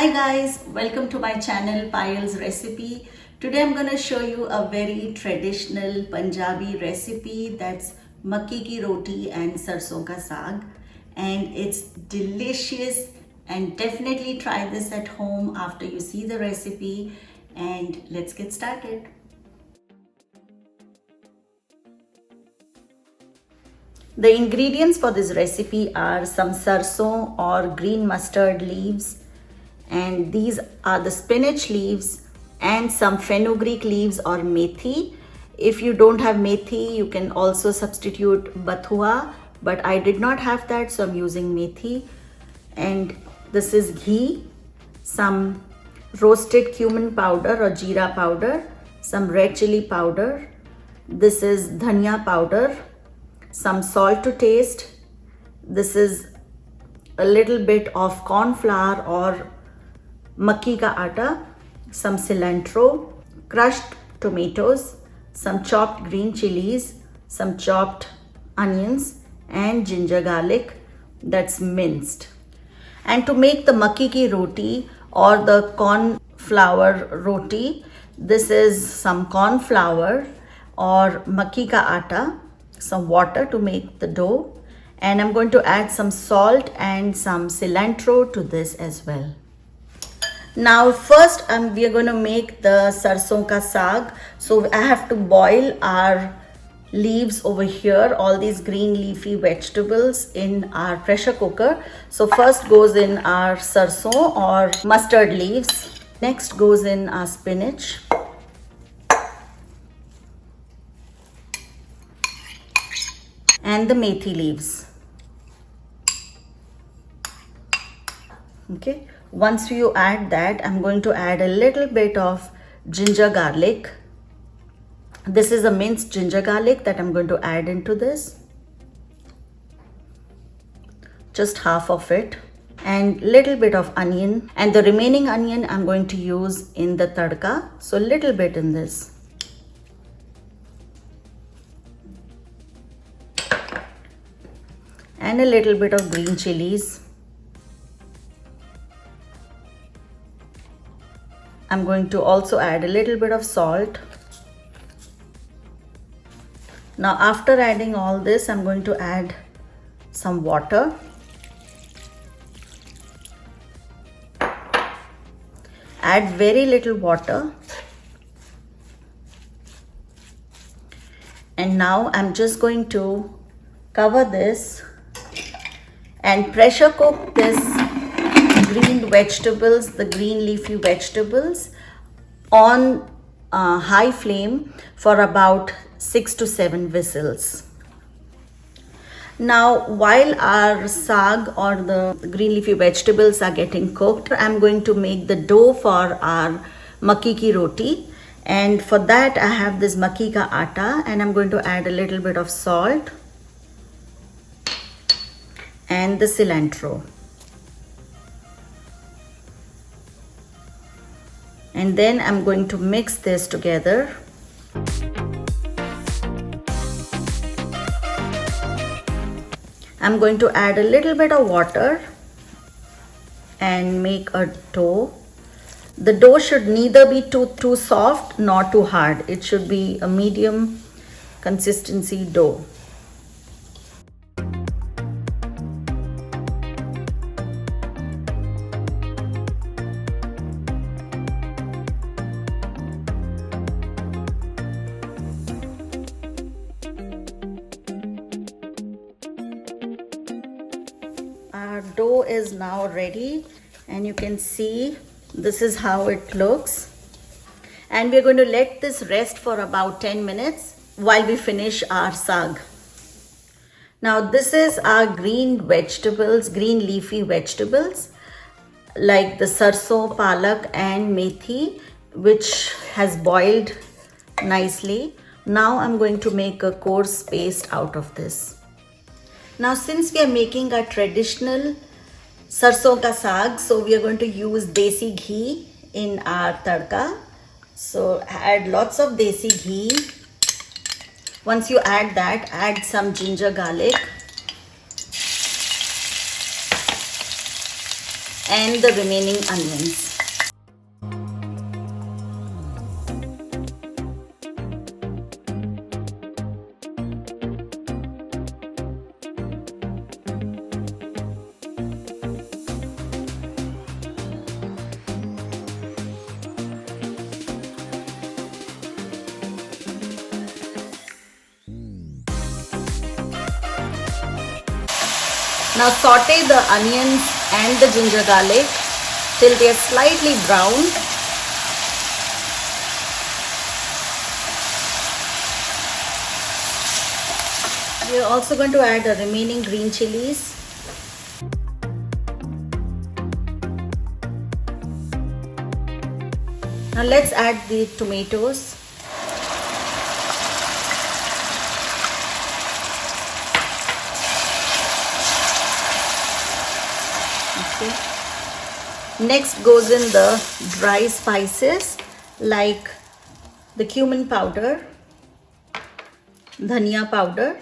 Hi guys, welcome to my channel Payal's Recipe. Today I'm going to show you a very traditional Punjabi recipe that's makki ki roti and sarson ka saag, and it's delicious, and definitely try this at home after you see the recipe. And let's get started. The ingredients for this recipe are some sarson or green mustard leaves, and these are the spinach leaves, and some fenugreek leaves or methi. If you don't have methi, you can also substitute bathua, but I did not have that, so I'm using methi. And this is ghee, some roasted cumin powder or jeera powder, some red chili powder, this is dhania powder, some salt to taste, this is a little bit of corn flour or makki ka atta, some cilantro, crushed tomatoes, some chopped green chilies, some chopped onions, and ginger garlic that's minced. And to make the makki ki roti or the corn flour roti, this is some corn flour or makki ka atta, some water to make the dough, and I'm going to add some salt and some cilantro to this as well. Now first we are going to make the sarson ka saag. So I have to boil our leaves over here, all these green leafy vegetables, in our pressure cooker. So first goes in our sarson or mustard leaves. Next goes in our spinach. And the methi leaves. Okay. Once you add that, I'm going to add a little bit of ginger garlic. This is a minced ginger garlic that I'm going to add into this. Just half of it. And little bit of onion. And the remaining onion I'm going to use in the tadka. So little bit in this. And a little bit of green chilies. I'm going to also add a little bit of salt. Now after adding all this, I'm going to add some water. Add very little water. And now I'm just going to cover this and pressure cook this green vegetables, the green leafy vegetables, on high flame for about 6 to 7 whistles. Now while our saag or the green leafy vegetables are getting cooked, I'm going to make the dough for our makki ki roti, and for that I have this makki ka atta, and I'm going to add a little bit of salt and the cilantro. And then I'm going to mix this together. I'm going to add a little bit of water and make a dough. The dough should neither be too soft nor too hard. It should be a medium consistency dough. Our dough is now ready, and you can see this is how it looks. And we're going to let this rest for about 10 minutes while we finish our saag. Now this is our green vegetables, green leafy vegetables like the sarson, palak and methi, which has boiled nicely. Now I'm going to make a coarse paste out of this. Now since we are making a traditional sarson ka saag, so we are going to use desi ghee in our tadka. So add lots of desi ghee. Once you add that, add some ginger garlic. and the remaining onions. Now saute the onions and the ginger garlic till they are slightly brown. We are also going to add the remaining green chilies. Now let's add the tomatoes. Okay. Next goes in the dry spices like the cumin powder, dhania powder,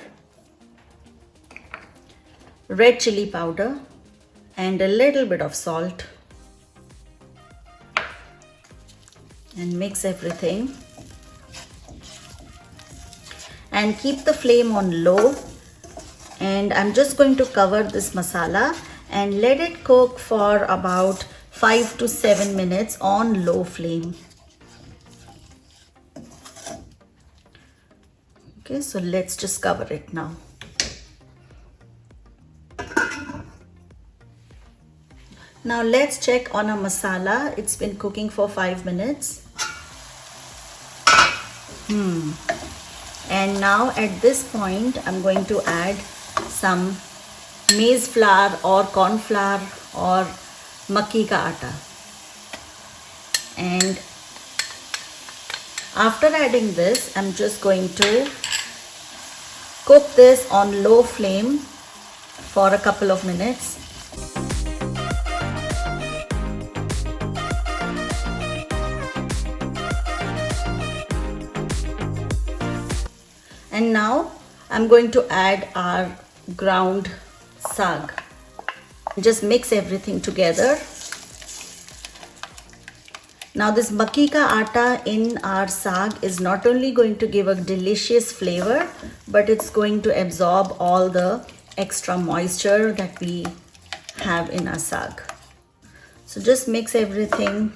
red chili powder, and a little bit of salt. And mix everything. And keep the flame on low. And I'm just going to cover this masala and let it cook for about 5 to 7 minutes on low flame. Okay, so let's just cover it now. Now let's check on our masala. It's been cooking for 5 minutes. And now at this point, I'm going to add some maize flour or corn flour or makki ka atta. And after adding this, I'm just going to cook this on low flame for a couple of minutes. And now I'm going to add our ground saag. Just mix everything together. Now this makki ka atta in our saag is not only going to give a delicious flavor, but it's going to absorb all the extra moisture that we have in our saag. So just mix everything.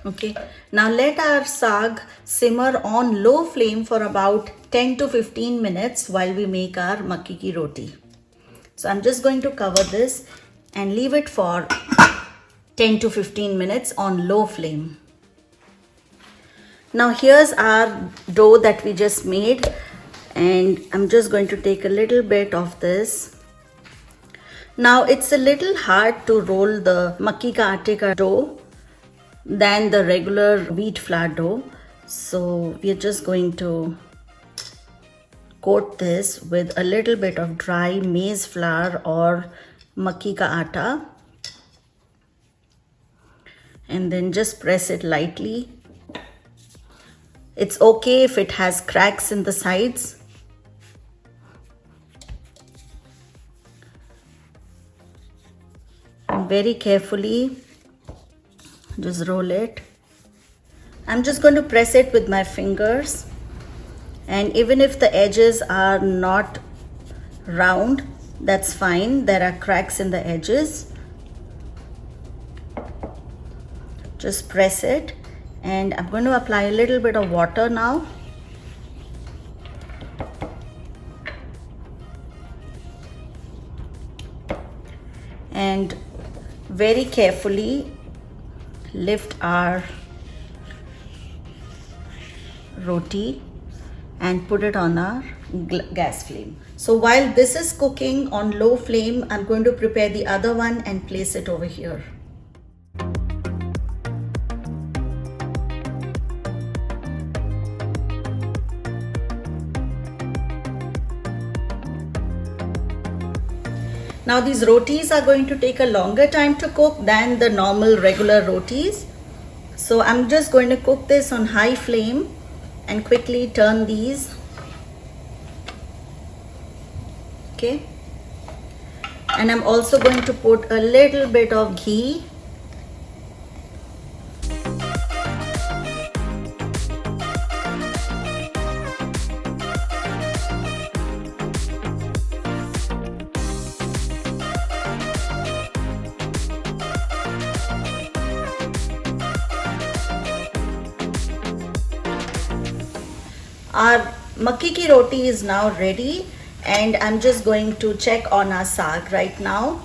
Okay, now let our saag simmer on low flame for about 10 to 15 minutes while we make our makki ki roti. So I'm just going to cover this and leave it for 10 to 15 minutes on low flame. Now here's our dough that we just made, and I'm just going to take a little bit of this. Now it's a little hard to roll the makki ka atte ka dough than the regular wheat flour dough. So we're just going to coat this with a little bit of dry maize flour or makki ka atta, and then just press it lightly. It's okay if it has cracks in the sides. And very carefully just roll it. I'm just going to press it with my fingers, and even if the edges are not round, that's fine. There are cracks in the edges. Just press it, and I'm going to apply a little bit of water now. And very carefully lift our roti and put it on our gas flame. So while this is cooking on low flame, I'm going to prepare the other one and place it over here. Now these rotis are going to take a longer time to cook than the normal regular rotis. So I'm just going to cook this on high flame and quickly turn these. Okay, and I'm also going to put a little bit of ghee. Our makki ki roti is now ready, and I'm just going to check on our saag right now.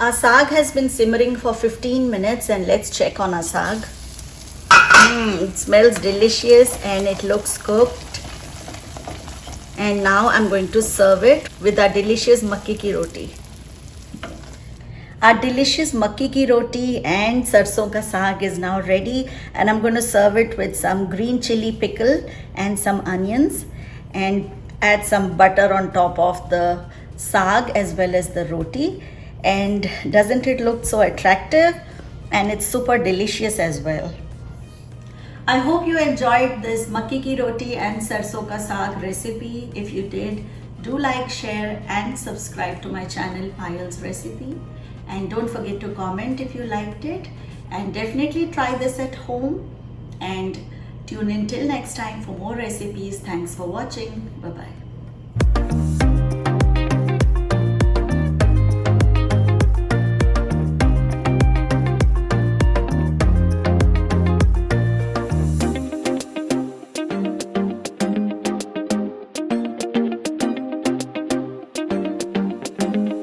Our saag has been simmering for 15 minutes, and let's check on our saag. It smells delicious and it looks cooked. And now I'm going to serve it with our delicious makki ki roti. Our delicious makki ki roti and sarson ka saag is now ready, and I'm going to serve it with some green chili pickle and some onions, and add some butter on top of the saag as well as the roti. And doesn't it look so attractive? And it's super delicious as well. I hope you enjoyed this makki ki roti and sarson ka saag recipe. If you did, do like, share and subscribe to my channel Payal's Recipe. And don't forget to comment if you liked it, and definitely try this at home, and tune in till next time for more recipes. Thanks for watching. Bye bye.